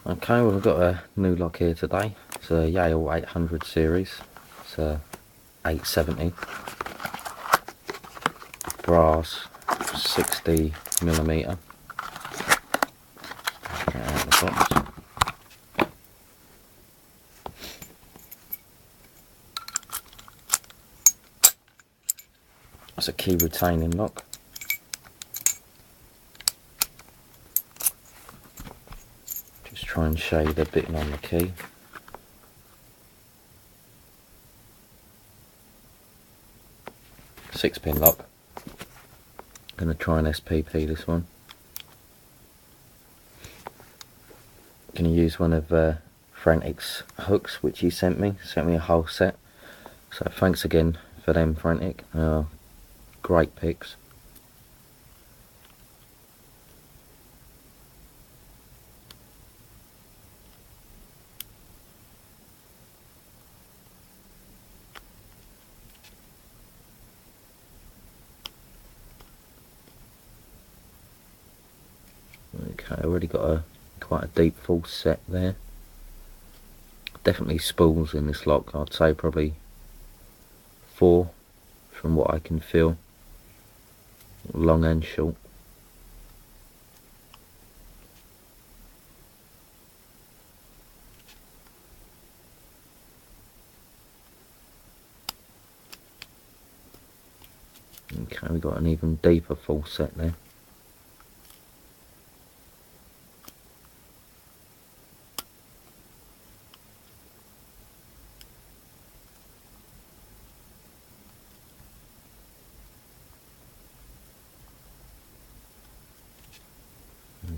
Okay, well I've got a new lock here today. It's a Yale 800 series. It's a 870 brass 60mm. Get it out of the box. It's a key retaining lock. Just try and show you the bitting on the key. Six-pin lock. Going to try and SPP this one. Going to use one of Frantic's hooks which he sent me. Sent me a whole set. So thanks again for them, Frantic. Great picks. Okay, already got quite a deep full set there. Definitely spools in this lock. I'd say probably 4 from what I can feel, long and short. Okay, we've got an even deeper full set there.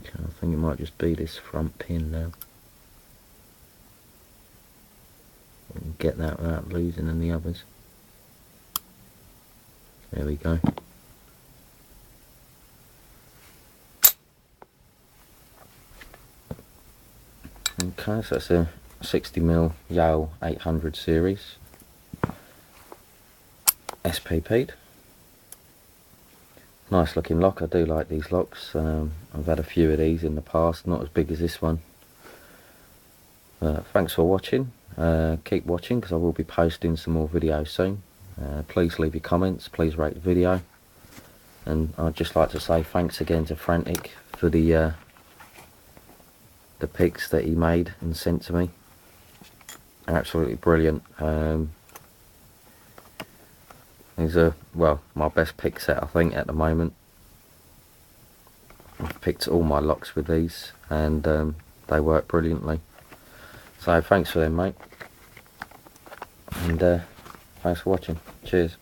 Okay, I think it might just be this front pin now. Get that without losing any others. There we go. Okay, so that's a 60mm Yale 800 series. spp'd. Nice looking lock. I do like these locks. I've had a few of these in the past, not as big as this one. Thanks for watching. Keep watching because I will be posting some more videos soon. Please leave your comments, please rate the video, and I'd just like to say thanks again to Frantic for the pics that he made and sent to me. Absolutely brilliant. These are, well, my best pick set I think at the moment. I've picked all my locks with these and they work brilliantly. So thanks for them, mate, and thanks for watching. Cheers.